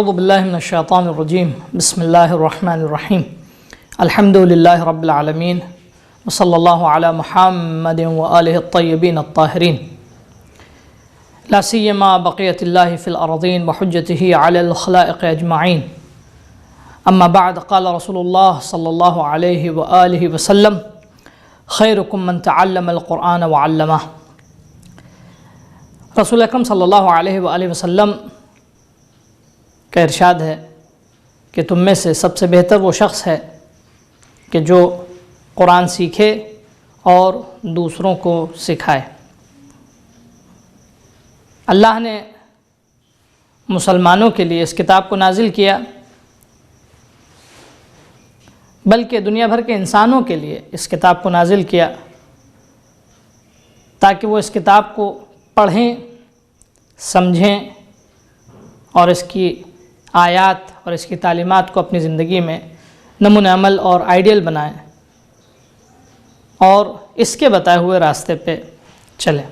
اعوذ باللہ من الشیطان الرجیم بسم اللہ الرحمن الرحیم الحمد للہ رب العالمین وصلی اللہ علی محمد وآلہ الطیبین الطاہرین لا سیما بقیت اللہ فی الارضین وحجتہ علی الخلائق اجمعین اما بعد قال رسول اللہ صلی اللہ علیہ وآلہ وسلم خیرکم من تعلم القرآن وعلمہ۔ رسول اکرم صلی اللہ علیہ وآلہ وسلم کا ارشاد ہے کہ تم میں سے سب سے بہتر وہ شخص ہے کہ جو قرآن سیکھے اور دوسروں کو سکھائے۔ اللہ نے مسلمانوں کے لیے اس کتاب کو نازل کیا، بلکہ دنیا بھر کے انسانوں کے لیے اس کتاب کو نازل کیا تاکہ وہ اس کتاب کو پڑھیں، سمجھیں اور اس کی آیات اور اس کی تعلیمات کو اپنی زندگی میں نمونہ عمل اور آئیڈیل بنائیں اور اس کے بتائے ہوئے راستے پہ چلیں۔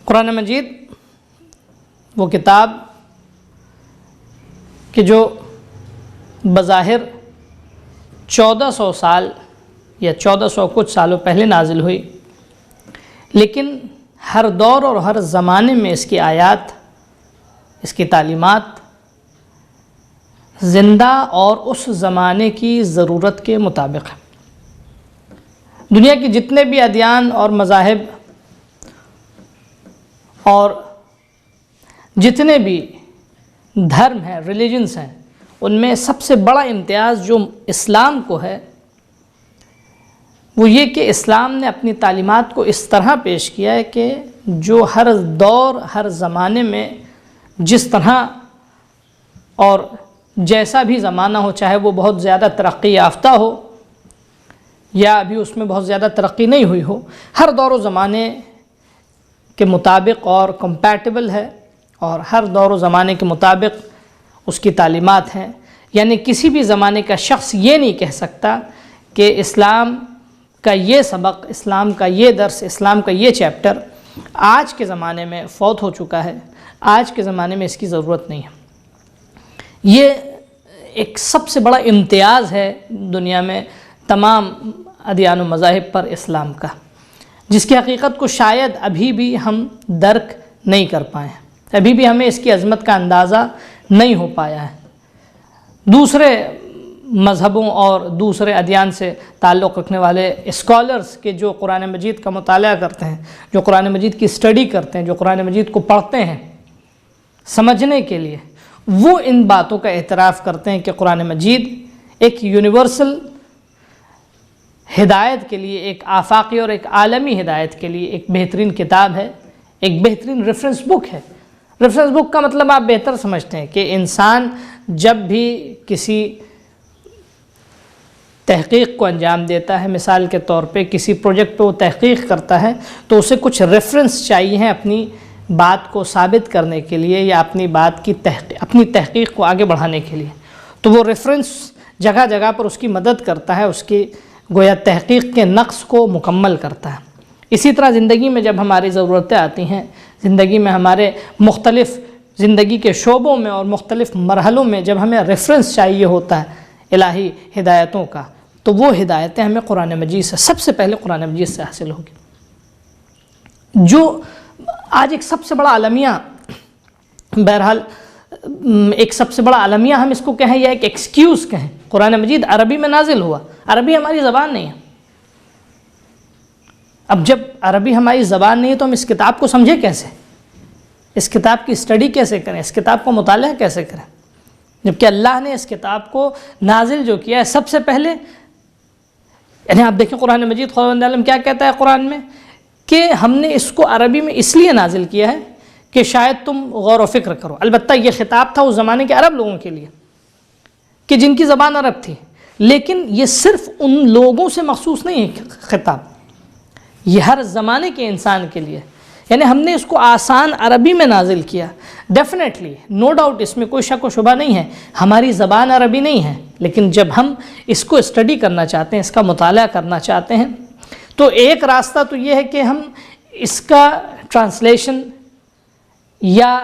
قرآن مجید وہ کتاب کہ جو بظاہر 1400 سال یا 1400 کچھ سالوں پہلے نازل ہوئی، لیکن ہر دور اور ہر زمانے میں اس کی آیات، اس کی تعلیمات زندہ اور اس زمانے کی ضرورت کے مطابق ہے۔ دنیا کی جتنے بھی ادیان اور مذاہب اور جتنے بھی دھرم ہیں، ریلیجنز ہیں، ان میں سب سے بڑا امتیاز جو اسلام کو ہے وہ یہ کہ اسلام نے اپنی تعلیمات کو اس طرح پیش کیا ہے کہ جو ہر دور ہر زمانے میں جس طرح اور جیسا بھی زمانہ ہو، چاہے وہ بہت زیادہ ترقی یافتہ ہو یا ابھی اس میں بہت زیادہ ترقی نہیں ہوئی ہو، ہر دور و زمانے کے مطابق اور کمپیٹیبل ہے اور ہر دور و زمانے کے مطابق اس کی تعلیمات ہیں۔ یعنی کسی بھی زمانے کا شخص یہ نہیں کہہ سکتا کہ اسلام کا یہ سبق، اسلام کا یہ درس، اسلام کا یہ چیپٹر آج کے زمانے میں فوت ہو چکا ہے، آج کے زمانے میں اس کی ضرورت نہیں ہے۔ یہ ایک سب سے بڑا امتیاز ہے دنیا میں تمام ادیان و مذاہب پر اسلام کا، جس کی حقیقت کو شاید ابھی بھی ہم درک نہیں کر پائے ہیں، ابھی بھی ہمیں اس کی عظمت کا اندازہ نہیں ہو پایا ہے۔ دوسرے مذہبوں اور دوسرے ادیان سے تعلق رکھنے والے اسکالرز کے جو قرآن مجید کا مطالعہ کرتے ہیں، جو قرآن مجید کی اسٹڈی کرتے ہیں، جو قرآن مجید کو پڑھتے ہیں سمجھنے کے لیے، وہ ان باتوں کا اعتراف کرتے ہیں کہ قرآن مجید ایک یونیورسل ہدایت کے لیے، ایک آفاقی اور ایک عالمی ہدایت کے لیے ایک بہترین کتاب ہے، ایک بہترین ریفرنس بک ہے۔ ریفرنس بک کا مطلب آپ بہتر سمجھتے ہیں کہ انسان جب بھی کسی تحقیق کو انجام دیتا ہے، مثال کے طور پہ کسی پروجیکٹ پہ وہ تحقیق کرتا ہے تو اسے کچھ ریفرنس چاہیے ہیں اپنی بات کو ثابت کرنے کے لیے یا اپنی تحقیق کو آگے بڑھانے کے لیے، تو وہ ریفرنس جگہ جگہ پر اس کی مدد کرتا ہے، اس کی گویا تحقیق کے نقص کو مکمل کرتا ہے۔ اسی طرح زندگی میں جب ہماری ضرورتیں آتی ہیں، زندگی میں ہمارے مختلف زندگی کے شعبوں میں اور مختلف مرحلوں میں جب ہمیں ریفرنس چاہیے ہوتا ہے الہی ہدایتوں کا، تو وہ ہدایتیں ہمیں قرآن مجید سے، سب سے پہلے قرآن مجید سے حاصل ہوگی، جو آج ایک سب سے بڑا عالمیہ، بہرحال ایک سب سے بڑا عالمیہ ہم اس کو کہیں یا ایک ایکسکیوز کہیں۔ قرآن مجید عربی میں نازل ہوا، عربی ہماری زبان نہیں ہے۔ اب جب عربی ہماری زبان نہیں ہے تو ہم اس کتاب کو سمجھیں کیسے، اس کتاب کی اسٹڈی کیسے کریں، اس کتاب کو مطالعہ کیسے کریں، جبکہ اللہ نے اس کتاب کو نازل جو کیا ہے سب سے پہلے، یعنی آپ دیکھیں قرآن مجید خداوند عالم کیا کہتا ہے قرآن میں کہ ہم نے اس کو عربی میں اس لیے نازل کیا ہے کہ شاید تم غور و فکر کرو۔ البتہ یہ خطاب تھا اس زمانے کے عرب لوگوں کے لیے کہ جن کی زبان عرب تھی، لیکن یہ صرف ان لوگوں سے مخصوص نہیں ہے خطاب، یہ ہر زمانے کے انسان کے لیے، یعنی ہم نے اس کو آسان عربی میں نازل کیا۔ ڈیفینیٹلی نو ڈاؤٹ، اس میں کوئی شک و شبہ نہیں ہے، ہماری زبان عربی نہیں ہے، لیکن جب ہم اس کو اسٹڈی کرنا چاہتے ہیں، اس کا مطالعہ کرنا چاہتے ہیں، تو ایک راستہ تو یہ ہے کہ ہم اس کا ٹرانسلیشن یا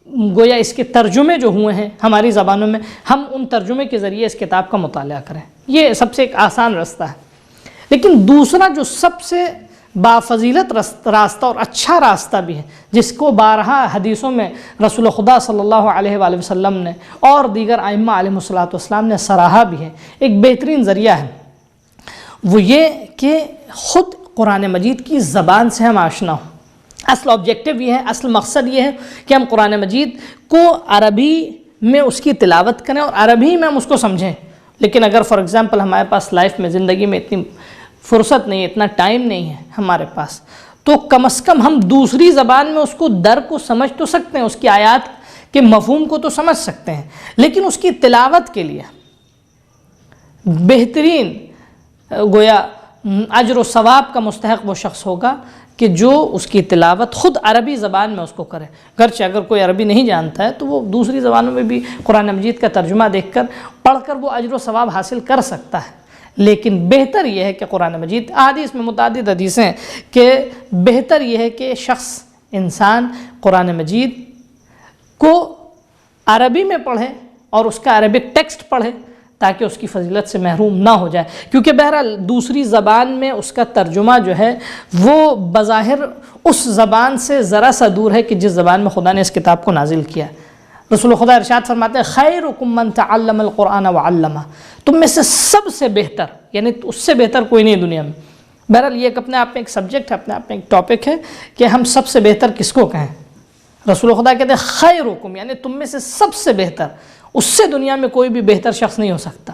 گویا اس کے ترجمے جو ہوئے ہیں ہماری زبانوں میں، ہم ان ترجمے کے ذریعے اس کتاب کا مطالعہ کریں۔ یہ سب سے ایک آسان راستہ ہے۔ لیکن دوسرا جو سب سے بافضیلت راستہ اور اچھا راستہ بھی ہے، جس کو بارہا حدیثوں میں رسول خدا صلی اللہ علیہ وآلہ وسلم نے اور دیگر ائمہ علیہم الصلوۃ نے سراہا بھی ہے، ایک بہترین ذریعہ ہے، وہ یہ کہ خود قرآن مجید کی زبان سے ہم آشنا ہوں۔ اصل آبجیکٹیو یہ ہے، اصل مقصد یہ ہے کہ ہم قرآن مجید کو عربی میں اس کی تلاوت کریں اور عربی میں ہم اس کو سمجھیں۔ لیکن اگر فار ایگزامپل ہمارے پاس لائف میں، زندگی میں اتنی فرصت نہیں ہے، اتنا ٹائم نہیں ہے ہمارے پاس، تو کم از کم ہم دوسری زبان میں اس کو کو سمجھ تو سکتے ہیں، اس کی آیات کے مفہوم کو تو سمجھ سکتے ہیں، لیکن اس کی تلاوت کے لیے بہترین گویا اجر و ثواب کا مستحق وہ شخص ہوگا کہ جو اس کی تلاوت خود عربی زبان میں اس کو کرے۔ گرچہ اگر کوئی عربی نہیں جانتا ہے تو وہ دوسری زبانوں میں بھی قرآن مجید کا ترجمہ دیکھ کر پڑھ کر وہ اجر و ثواب حاصل کر سکتا ہے، لیکن بہتر یہ ہے کہ قرآن مجید، حدیث میں متعدد حدیثیں کہ بہتر یہ ہے کہ شخص، انسان قرآن مجید کو عربی میں پڑھے اور اس کا عربک ٹیکسٹ پڑھے تاکہ اس کی فضیلت سے محروم نہ ہو جائے، کیونکہ بہرحال دوسری زبان میں اس کا ترجمہ جو ہے وہ بظاہر اس زبان سے ذرا سا دور ہے کہ جس زبان میں خدا نے اس کتاب کو نازل کیا ہے۔ رسول خدا ارشاد فرماتے ہیں خیرکم من تعلم القرآن وعلمہ، تم میں سے سب سے بہتر، یعنی اس سے بہتر کوئی نہیں دنیا میں۔ بہرحال یہ ایک اپنے آپ میں ایک سبجیکٹ ہے، اپنے آپ میں ایک ٹاپک ہے کہ ہم سب سے بہتر کس کو کہیں۔ رسول خدا کہتے ہیں خیرکم، یعنی تم میں سے سب سے بہتر، اس سے دنیا میں کوئی بھی بہتر شخص نہیں ہو سکتا۔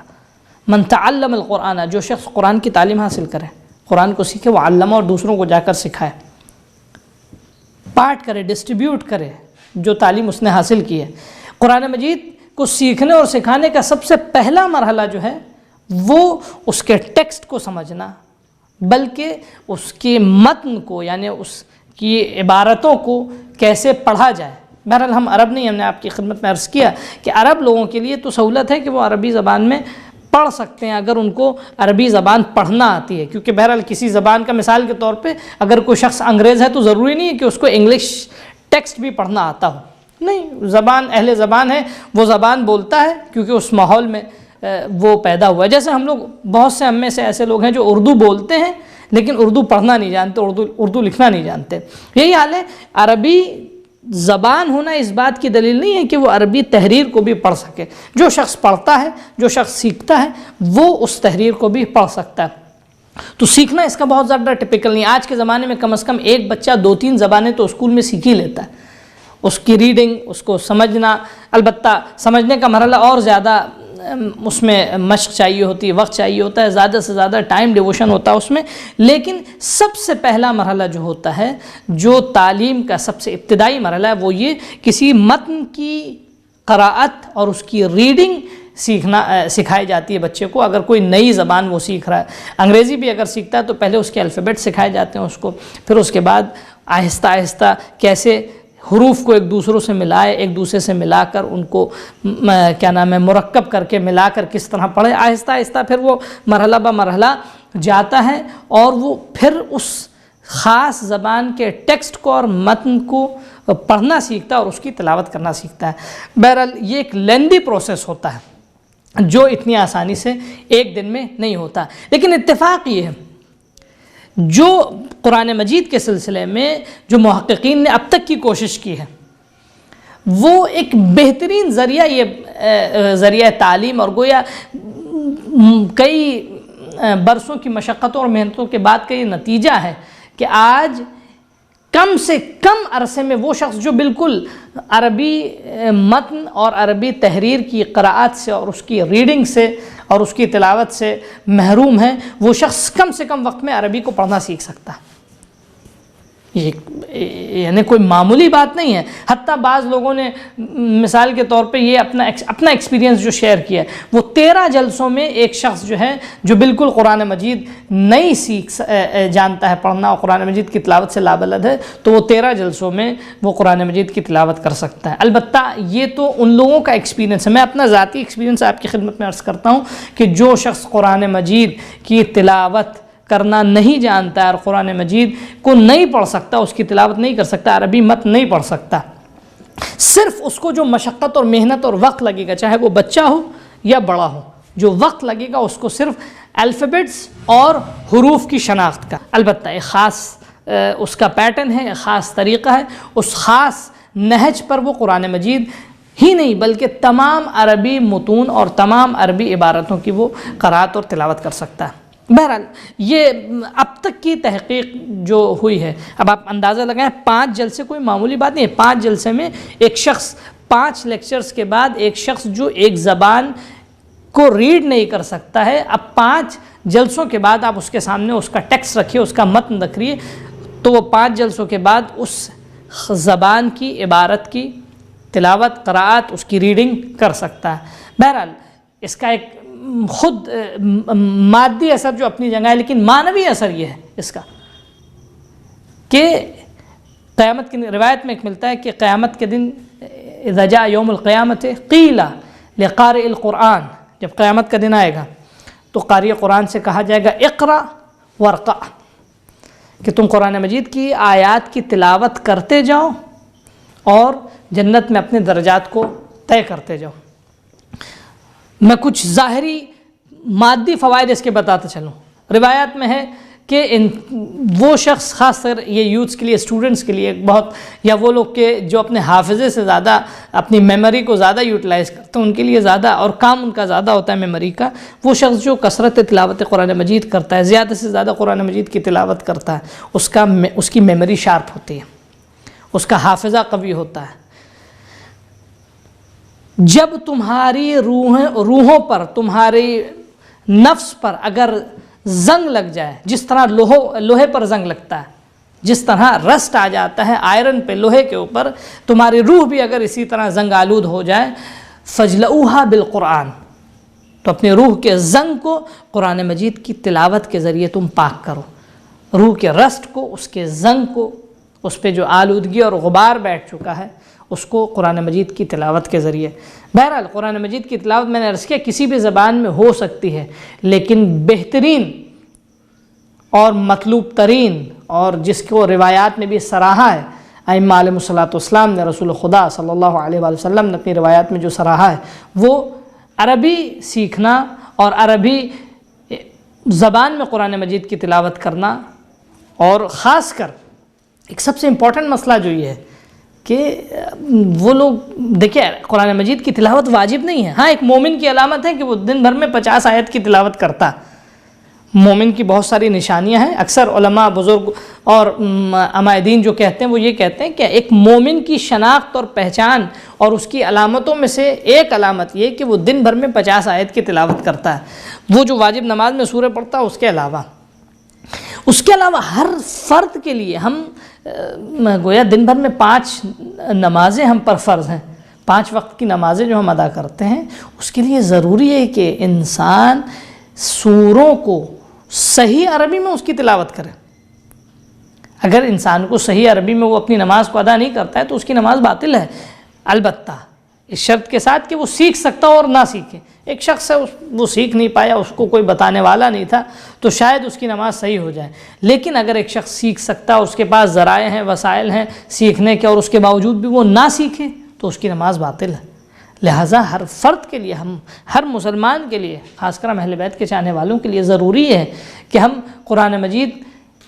من تعلم القرآن، جو شخص قرآن کی تعلیم حاصل کرے، قرآن کو سیکھے، وہ علمہ، اور دوسروں کو جا کر سکھائے، پارٹ کرے، ڈسٹریبیوٹ کرے جو تعلیم اس نے حاصل کی ہے۔ قرآن مجید کو سیکھنے اور سکھانے کا سب سے پہلا مرحلہ جو ہے وہ اس کے ٹیکسٹ کو سمجھنا، بلکہ اس کے متن کو، یعنی اس کی عبارتوں کو کیسے پڑھا جائے۔ بہرحال ہم عرب نہیں، ہم نے آپ کی خدمت میں عرض کیا کہ عرب لوگوں کے لیے تو سہولت ہے کہ وہ عربی زبان میں پڑھ سکتے ہیں اگر ان کو عربی زبان پڑھنا آتی ہے، کیونکہ بہرحال کسی زبان کا، مثال کے طور پہ اگر کوئی شخص انگریز ہے تو ضروری نہیں ہے کہ اس کو انگلش ٹیکسٹ بھی پڑھنا آتا ہو، نہیں، زبان اہل زبان ہے، وہ زبان بولتا ہے کیونکہ اس ماحول میں وہ پیدا ہوا ہے۔ جیسے ہم لوگ، بہت سے ہم میں سے ایسے لوگ ہیں جو اردو بولتے ہیں لیکن اردو پڑھنا نہیں جانتے، اردو لکھنا نہیں جانتے۔ یہی حال ہے، عربی زبان ہونا اس بات کی دلیل نہیں ہے کہ وہ عربی تحریر کو بھی پڑھ سکے۔ جو شخص پڑھتا ہے، جو شخص سیکھتا ہے، وہ اس تحریر کو بھی پڑھ سکتا ہے۔ تو سیکھنا اس کا بہت زیادہ ٹپیکل نہیں۔ آج کے زمانے میں کم از کم ایک بچہ 2-3 زبانیں تو اسکول میں سیکھ ہی لیتا ہے۔ اس کی ریڈنگ، اس کو سمجھنا، البتہ سمجھنے کا مرحلہ اور زیادہ اس میں مشق چاہیے ہوتی ہے، وقت چاہیے ہوتا ہے، زیادہ سے زیادہ ٹائم ڈیووشن ہوتا ہے اس میں، لیکن سب سے پہلا مرحلہ جو ہوتا ہے، جو تعلیم کا سب سے ابتدائی مرحلہ ہے، وہ یہ کسی متن کی قراءت اور اس کی ریڈنگ سکھائی جاتی ہے بچے کو۔ اگر کوئی نئی زبان وہ سیکھ رہا ہے، انگریزی بھی اگر سیکھتا ہے تو پہلے اس کے الفابیٹ سکھائے جاتے ہیں اس کو، پھر اس کے بعد آہستہ آہستہ کیسے حروف کو ایک دوسروں سے ملائے، ایک دوسرے سے ملا کر ان کو مرکب کر کے ملا کر کس طرح پڑھے، آہستہ آہستہ پھر وہ مرحلہ بہ مرحلہ جاتا ہے اور وہ پھر اس خاص زبان کے ٹیکسٹ کو اور متن کو پڑھنا سیکھتا ہے اور اس کی تلاوت کرنا سیکھتا ہے۔ بہرحال یہ ایک لیندی پروسیس ہوتا ہے جو اتنی آسانی سے ایک دن میں نہیں ہوتا، لیکن اتفاق یہ ہے جو قرآن مجید کے سلسلے میں جو محققین نے اب تک کی کوشش کی ہے، وہ ایک بہترین ذریعہ، یہ ذریعہ تعلیم اور گویا کئی برسوں کی مشقتوں اور محنتوں کے بعد کا یہ نتیجہ ہے کہ آج کم سے کم عرصے میں وہ شخص جو بالکل عربی متن اور عربی تحریر کی قراءت سے اور اس کی ریڈنگ سے اور اس کی تلاوت سے محروم ہے، وہ شخص کم سے کم وقت میں عربی کو پڑھنا سیکھ سکتا ہے۔ یعنی کوئی معمولی بات نہیں ہے۔ حتیٰ بعض لوگوں نے مثال کے طور پہ یہ اپنا ایکسپیرینس جو شیئر کیا ہے، وہ 13 جلسوں میں ایک شخص جو ہے جو بالکل قرآن مجید نہیں جانتا ہے پڑھنا اور قرآن مجید کی تلاوت سے لابلد ہے، تو وہ 13 جلسوں میں وہ قرآن مجید کی تلاوت کر سکتا ہے۔ البتہ یہ تو ان لوگوں کا ایکسپیرینس ہے، میں اپنا ذاتی ایکسپیرینس آپ کی خدمت میں عرض کرتا ہوں کہ جو شخص قرآن مجید کی تلاوت کرنا نہیں جانتا ہے اور قرآن مجید کو نہیں پڑھ سکتا، اس کی تلاوت نہیں کر سکتا، عربی متن نہیں پڑھ سکتا، صرف اس کو جو مشقت اور محنت اور وقت لگے گا، چاہے وہ بچہ ہو یا بڑا ہو، جو وقت لگے گا اس کو صرف الفابیٹس اور حروف کی شناخت کا، البتہ ایک خاص اس کا پیٹرن ہے، ایک خاص طریقہ ہے، اس خاص نہج پر وہ قرآن مجید ہی نہیں بلکہ تمام عربی متون اور تمام عربی عبارتوں کی وہ قرأت اور تلاوت کر سکتا ہے۔ بہرحال یہ اب تک کی تحقیق جو ہوئی ہے، اب آپ اندازہ لگائیں 5 جلسے کوئی معمولی بات نہیں ہے۔ 5 جلسے میں ایک شخص 5 لیکچرز کے بعد ایک شخص جو ایک زبان کو ریڈ نہیں کر سکتا ہے، اب 5 جلسوں کے بعد آپ اس کے سامنے اس کا ٹیکسٹ رکھیے، اس کا متن رکھیے، تو وہ 5 جلسوں کے بعد اس زبان کی عبارت کی تلاوت، قرأت، اس کی ریڈنگ کر سکتا ہے۔ بہرحال اس کا ایک خود مادی اثر جو اپنی جگہ ہے، لیکن معنوی اثر یہ ہے اس کا کہ قیامت کی روایت میں ایک ملتا ہے کہ قیامت کے دن اذا جاء یوم القیامت قیل لقارئ القرآن، جب قیامت کا دن آئے گا تو قاری قرآن سے کہا جائے گا اقرأ ورقع، کہ تم قرآن مجید کی آیات کی تلاوت کرتے جاؤ اور جنت میں اپنے درجات کو طے کرتے جاؤ۔ میں کچھ ظاہری مادی فوائد اس کے بتاتا چلوں۔ روایات میں ہے کہ وہ شخص، خاص کر یہ یوتھس کے لیے، اسٹوڈنٹس کے لیے بہت، یا وہ لوگ کہ جو اپنے حافظے سے زیادہ اپنی میموری کو زیادہ یوٹیلائز کرتے ہیں، ان کے لیے زیادہ اور کام ان کا زیادہ ہوتا ہے میموری کا، وہ شخص جو کثرت تلاوت قرآن مجید کرتا ہے، زیادہ سے زیادہ قرآن مجید کی تلاوت کرتا ہے، اس کی میموری شارپ ہوتی ہے، اس کا حافظہ قوی ہوتا ہے۔ جب تمہاری روحوں پر، تمہاری نفس پر اگر زنگ لگ جائے، جس طرح لوہے پر زنگ لگتا ہے، جس طرح رسٹ آ جاتا ہے آئرن پہ، لوہے کے اوپر، تمہاری روح بھی اگر اسی طرح زنگ آلود ہو جائے، فجلؤھا بالقرآن، تو اپنے روح کے زنگ کو قرآن مجید کی تلاوت کے ذریعے تم پاک کرو، روح کے رسٹ کو، اس کے زنگ کو، اس پہ جو آلودگی اور غبار بیٹھ چکا ہے، اس کو قرآن مجید کی تلاوت کے ذریعے۔ بہرحال قرآن مجید کی تلاوت میں نے عرض کیا کسی بھی زبان میں ہو سکتی ہے، لیکن بہترین اور مطلوب ترین، اور جس کو روایات میں بھی سراہا ہے، ائمہ علیہم الصلوۃ والسلام نے، رسول خدا صلی اللہ علیہ وآلہ وسلم نے اپنی روایات میں جو سراہا ہے، وہ عربی سیکھنا اور عربی زبان میں قرآن مجید کی تلاوت کرنا، اور خاص کر ایک سب سے امپورٹنٹ مسئلہ جو یہ ہے کہ وہ لوگ دیکھیں، قرآن مجید کی تلاوت واجب نہیں ہے۔ ہاں، ایک مومن کی علامت ہے کہ وہ دن بھر میں 50 آیت کی تلاوت کرتا ہے۔ مومن کی بہت ساری نشانیاں ہیں۔ اکثر علماء، بزرگ اور عمائدین جو کہتے ہیں وہ یہ کہتے ہیں کہ ایک مومن کی شناخت اور پہچان اور اس کی علامتوں میں سے ایک علامت یہ کہ وہ دن بھر میں 50 آیت کی تلاوت کرتا ہے، وہ جو واجب نماز میں سورہ پڑھتا ہے اس کے علاوہ ہر فرد کے لیے ہم گویا دن بھر میں 5 نمازیں ہم پر فرض ہیں، 5 وقت کی نمازیں جو ہم ادا کرتے ہیں، اس کے لیے ضروری ہے کہ انسان سوروں کو صحیح عربی میں اس کی تلاوت کرے۔ اگر انسان کو صحیح عربی میں وہ اپنی نماز کو ادا نہیں کرتا ہے تو اس کی نماز باطل ہے، البتہ اس شرط کے ساتھ کہ وہ سیکھ سکتا ہو اور نہ سیکھے۔ ایک شخص ہے وہ سیکھ نہیں پایا، اس کو کوئی بتانے والا نہیں تھا، تو شاید اس کی نماز صحیح ہو جائے۔ لیکن اگر ایک شخص سیکھ سکتا ہے اور اس کے پاس ذرائع ہیں، وسائل ہیں سیکھنے کے، اور اس کے باوجود بھی وہ نہ سیکھے تو اس کی نماز باطل ہے۔ لہٰذا ہر فرد کے لیے، ہر مسلمان کے لیے، خاص کر اہل بیت کے چاہنے والوں کے لیے ضروری ہے کہ ہم قرآن مجید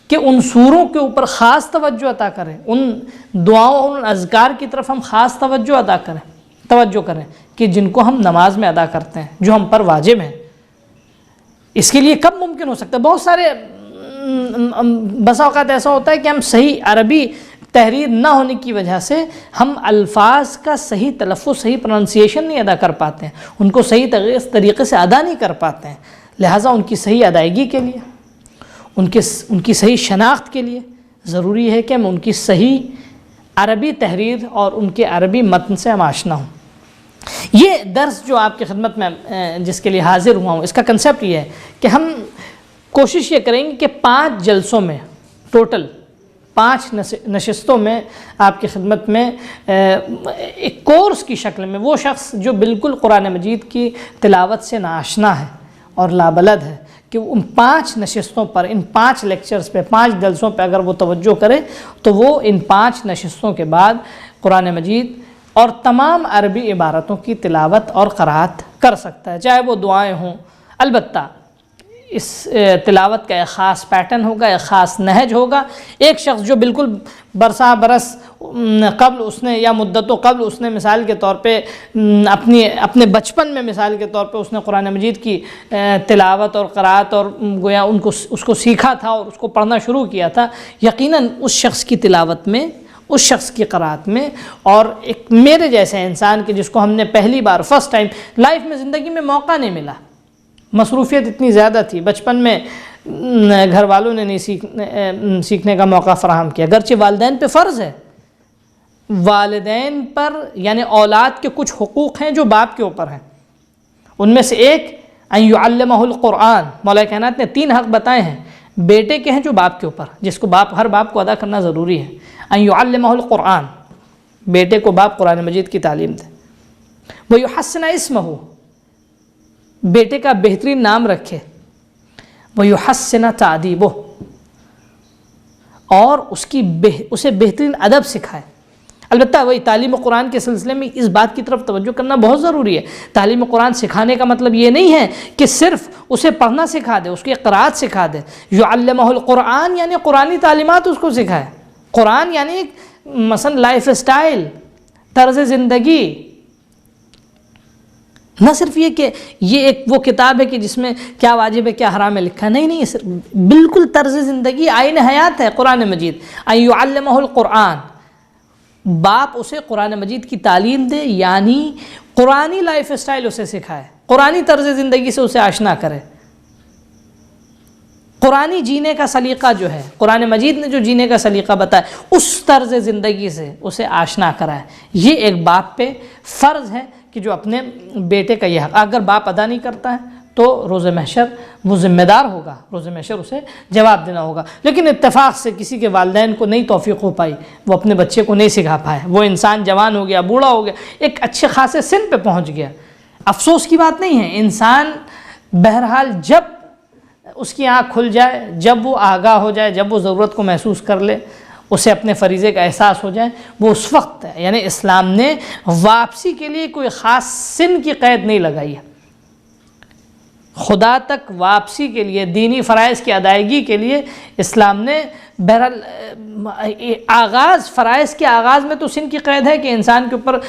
کہ ان سوروں کے اوپر خاص توجہ عطا کریں، ان دعاؤں، ان اذکار کی طرف ہم خاص توجہ کریں کہ جن کو ہم نماز میں ادا کرتے ہیں، جو ہم پر واجب ہیں۔ اس کے لیے کب ممکن ہو سکتا ہے؟ بہت سارے بسا اوقات ایسا ہوتا ہے کہ ہم صحیح عربی تحریر نہ ہونے کی وجہ سے ہم الفاظ کا صحیح تلفظ، صحیح پروننسیشن نہیں ادا کر پاتے ہیں، ان کو صحیح طریقے سے ادا نہیں کر پاتے ہیں۔ لہٰذا ان کی صحیح ادائیگی کے لیے، ان کی صحیح شناخت کے لیے ضروری ہے کہ ہم ان کی صحیح عربی تحریر اور ان کے عربی متن سے ہم آشنا ہوں۔ یہ درس جو آپ کی خدمت میں جس کے لیے حاضر ہوا ہوں، اس کا کنسیپٹ یہ ہے کہ ہم کوشش یہ کریں گے کہ 5 جلسوں میں، ٹوٹل 5 نشستوں میں آپ کی خدمت میں ایک کورس کی شکل میں وہ شخص جو بالکل قرآن مجید کی تلاوت سے ناآشنا ہے اور لابلد ہے، کہ ان 5 نشستوں پر، ان 5 لیکچرز پہ، 5 جلسوں پہ اگر وہ توجہ کرے تو وہ ان 5 نشستوں کے بعد قرآن مجید اور تمام عربی عبارتوں کی تلاوت اور قرأت کر سکتا ہے، چاہے وہ دعائیں ہوں۔ البتہ اس تلاوت کا ایک خاص پیٹرن ہوگا، ایک خاص نہج ہوگا۔ ایک شخص جو بالکل برسا برس قبل اس نے یا مدتوں قبل اس نے مثال کے طور پہ اپنے بچپن میں مثال کے طور پہ اس نے قرآن مجید کی تلاوت اور قرأت اور گویا اس کو سیکھا تھا اور اس کو پڑھنا شروع کیا تھا، یقیناً اس شخص کی تلاوت میں، اس شخص کی قرأت میں، اور ایک میرے جیسے انسان کے جس کو ہم نے پہلی بار فرسٹ ٹائم لائف میں زندگی میں موقع نہیں ملا، مصروفیت اتنی زیادہ تھی، بچپن میں گھر والوں نے نہیں سیکھنے کا موقع فراہم کیا، اگرچہ والدین پہ فرض ہے، والدین پر یعنی اولاد کے کچھ حقوق ہیں جو باپ کے اوپر ہیں، ان میں سے ایک ان یعلمہ القرآن، مولا کائنات نے 3 حق بتائے ہیں بیٹے کے ہیں جو باپ کے اوپر، جس کو ہر باپ کو ادا کرنا ضروری ہے، ان یعلمہ القرآن، بیٹے کو باپ قرآن مجید کی تعلیم دے، ویحسن اسمہ، بیٹے کا بہترین نام رکھے، ویحسن تعدیبہ، اور اسے بہترین ادب سکھائے۔ البتہ وہی تعلیم قرآن کے سلسلے میں اس بات کی طرف توجہ کرنا بہت ضروری ہے، تعلیم قرآن سکھانے کا مطلب یہ نہیں ہے کہ صرف اسے پڑھنا سکھا دے، اس کی قرأت سکھا دے، یعلمہ القرآن یعنی قرآنی تعلیمات اس کو سکھائے، قرآن یعنی مثلا لائف سٹائل، طرز زندگی، نہ صرف یہ کہ یہ ایک وہ کتاب ہے کہ جس میں کیا واجب ہے کیا حرام ہے لکھا، نہیں، بالکل طرز زندگی، آئین حیات ہے قرآن مجید۔ ان یعلمہ القرآن، باپ اسے قرآن مجید کی تعلیم دے، یعنی قرآنی لائف سٹائل اسے سکھائے، قرآنی طرز زندگی سے اسے آشنا کرے، قرآنی جینے کا سلیقہ جو ہے، قرآن مجید نے جو جینے کا سلیقہ بتایا اس طرز زندگی سے اسے آشنا کرائے۔ یہ ایک باپ پہ فرض ہے کہ جو اپنے بیٹے کا یہ حق، اگر باپ ادا نہیں کرتا ہے تو روز محشر وہ ذمہ دار ہوگا، روز محشر اسے جواب دینا ہوگا۔ لیکن اتفاق سے کسی کے والدین کو نہیں توفیق ہو پائی، وہ اپنے بچے کو نہیں سکھا پائے، وہ انسان جوان ہو گیا، بوڑھا ہو گیا، ایک اچھے خاصے سن پہ پہنچ گیا، افسوس کی بات نہیں ہے، انسان بہرحال جب اس کی آنکھ کھل جائے، جب وہ آگاہ ہو جائے، جب وہ ضرورت کو محسوس کر لے، اسے اپنے فریضے کا احساس ہو جائے، وہ اس وقت ہے۔ یعنی اسلام نے واپسی کے لیے کوئی خاص سن کی قید نہیں لگائی ہے، خدا تک واپسی کے لیے، دینی فرائض کی ادائیگی کے لیے اسلام نے بہرحال فرائض کے آغاز میں تو سن کی قید ہے کہ انسان کے اوپر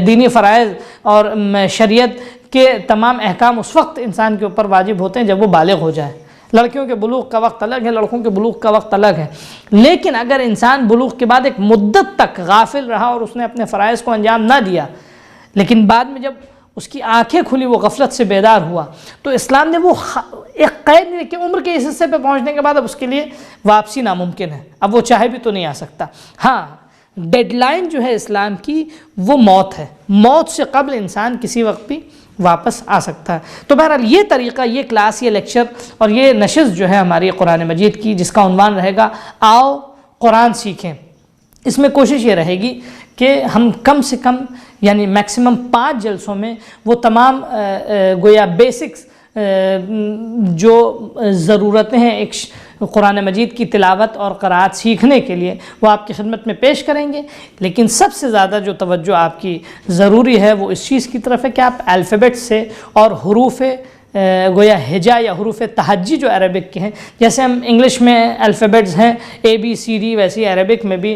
دینی فرائض اور شریعت کے تمام احکام اس وقت انسان کے اوپر واجب ہوتے ہیں جب وہ بالغ ہو جائے۔ لڑکیوں کے بلوغ کا وقت الگ ہے، لڑکوں کے بلوغ کا وقت الگ ہے، لیکن اگر انسان بلوغ کے بعد ایک مدت تک غافل رہا اور اس نے اپنے فرائض کو انجام نہ دیا، لیکن بعد میں جب اس کی آنکھیں کھلی، وہ غفلت سے بیدار ہوا، تو اسلام نے وہ ایک قید نہیں کہ عمر کے اس حصے پہ پہنچنے کے بعد اب اس کے لیے واپسی ناممکن ہے، اب وہ چاہے بھی تو نہیں آ سکتا۔ ہاں، ڈیڈ لائن جو ہے اسلام کی وہ موت ہے، موت سے قبل انسان کسی وقت بھی واپس آ سکتا ہے۔ تو بہرحال یہ طریقہ، یہ کلاس، یہ لیکچر اور یہ نشست جو ہے ہماری قرآن مجید کی، جس کا عنوان رہے گا آؤ قرآن سیکھیں، اس میں کوشش یہ رہے گی کہ ہم کم سے کم یعنی میکسیمم 5 جلسوں میں وہ تمام گویا بیسکس جو ضرورتیں ہیں ایک قرآن مجید کی تلاوت اور قرأت سیکھنے کے لیے، وہ آپ کی خدمت میں پیش کریں گے۔ لیکن سب سے زیادہ جو توجہ آپ کی ضروری ہے وہ اس چیز کی طرف ہے کہ آپ الفابیٹ سے اور حروف گویا ہجا یا حروف تہجی جو عربک کے ہیں، جیسے ہم انگلش میں الفابیٹس ہیں ABCD، ویسے ہی عربک میں بھی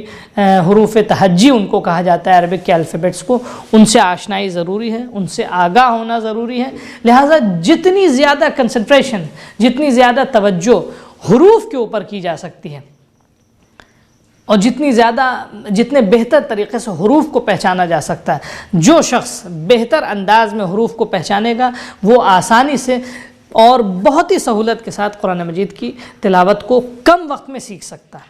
حروف تہجی ان کو کہا جاتا ہے، عربک کے الفابیٹس کو، ان سے آشنائی ضروری ہے، ان سے آگاہ ہونا ضروری ہے۔ لہٰذا جتنی زیادہ کنسنٹریشن، جتنی زیادہ توجہ حروف کے اوپر کی جا سکتی ہے اور جتنے بہتر طریقے سے حروف کو پہچانا جا سکتا ہے، جو شخص بہتر انداز میں حروف کو پہچانے گا وہ آسانی سے اور بہت ہی سہولت کے ساتھ قرآن مجید کی تلاوت کو کم وقت میں سیکھ سکتا ہے۔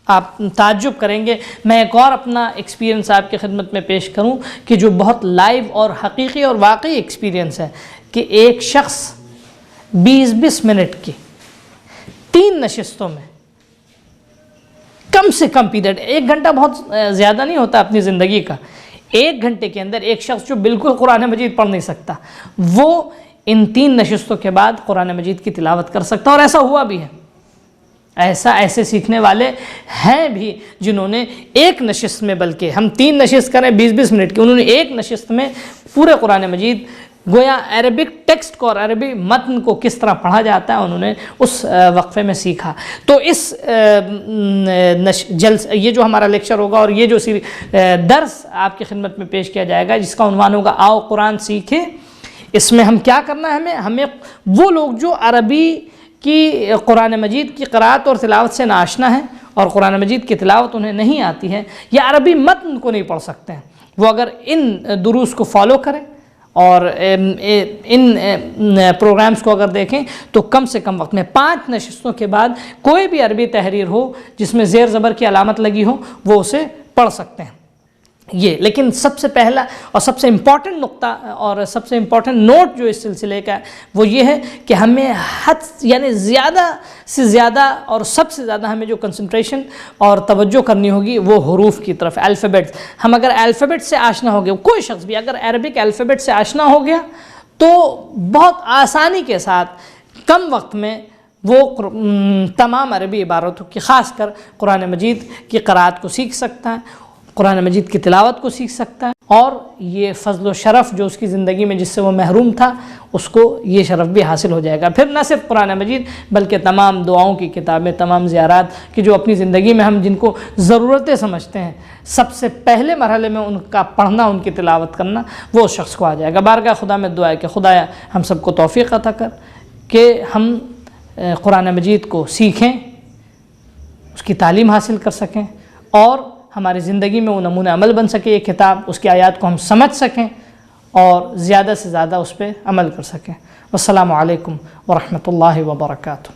آپ تعجب کریں گے، میں ایک اور اپنا ایکسپیرینس آپ کی خدمت میں پیش کروں کہ جو بہت لائیو اور حقیقی اور واقعی ایکسپیرینس ہے، کہ ایک شخص 20-20 منٹ کی 3 نشستوں میں کم سے کم پیریڈ، 1 گھنٹہ بہت زیادہ نہیں ہوتا اپنی زندگی کا، 1 گھنٹے کے اندر ایک شخص جو بالکل قرآن مجید پڑھ نہیں سکتا، وہ ان 3 نشستوں کے بعد قرآن مجید کی تلاوت کر سکتا، اور ایسا ہوا بھی ہے۔ ایسے سیکھنے والے ہیں بھی جنہوں نے ایک نشست میں، بلکہ ہم 3 نشست کریں 20-20 منٹ کی، انہوں نے ایک نشست میں پورے قرآن مجید گویا عربک ٹیکسٹ کو اور عربی متن کو کس طرح پڑھا جاتا ہے انہوں نے اس وقفے میں سیکھا۔ تو اس یہ جو ہمارا لیکچر ہوگا اور یہ جو درس آپ کی خدمت میں پیش کیا جائے گا، جس کا عنوان ہوگا آؤ قرآن سیکھیں، اس میں ہم کیا کرنا ہے، ہمیں وہ لوگ جو عربی کی قرآن مجید کی قرأت اور تلاوت سے ناآشنا ہیں اور قرآن مجید کی تلاوت انہیں نہیں آتی ہے یا عربی متن کو نہیں پڑھ سکتے ہیں، وہ اگر ان دروس کو فالو کریں اور ان پروگرامز کو اگر دیکھیں تو کم سے کم وقت میں 5 نشستوں کے بعد کوئی بھی عربی تحریر ہو جس میں زیر زبر کی علامت لگی ہو وہ اسے پڑھ سکتے ہیں۔ لیکن سب سے پہلا اور سب سے امپورٹنٹ نقطہ اور سب سے امپورٹنٹ نوٹ جو اس سلسلے کا ہے وہ یہ ہے کہ ہمیں یعنی زیادہ سے زیادہ اور سب سے زیادہ ہمیں جو کنسنٹریشن اور توجہ کرنی ہوگی وہ حروف کی طرف، الفابیٹس۔ ہم اگر الفابیٹ سے آشنا ہو گیا، کوئی شخص بھی اگر عربک الفابیٹ سے آشنا ہو گیا تو بہت آسانی کے ساتھ کم وقت میں وہ تمام عربی عبارتوں کی، خاص کر قرآن مجید کی قرأت کو سیکھ سکتا ہے، قرآن مجید کی تلاوت کو سیکھ سکتا ہے، اور یہ فضل و شرف جو اس کی زندگی میں جس سے وہ محروم تھا اس کو یہ شرف بھی حاصل ہو جائے گا۔ پھر نہ صرف قرآن مجید بلکہ تمام دعاؤں کی کتابیں، تمام زیارات کی جو اپنی زندگی میں ہم جن کو ضرورتیں سمجھتے ہیں، سب سے پہلے مرحلے میں ان کا پڑھنا، ان کی تلاوت کرنا وہ اس شخص کو آ جائے گا۔ بارگاہ خدا میں دعا ہے کہ خدایا ہم سب کو توفیق عطا کر کہ ہم قرآن مجید کو سیکھیں، اس کی تعلیم حاصل کر سکیں اور ہماری زندگی میں وہ نمونہ عمل بن سکے، یہ کتاب، اس کی آیات کو ہم سمجھ سکیں اور زیادہ سے زیادہ اس پہ عمل کر سکیں۔ والسلام علیکم ورحمۃ اللہ وبرکاتہ۔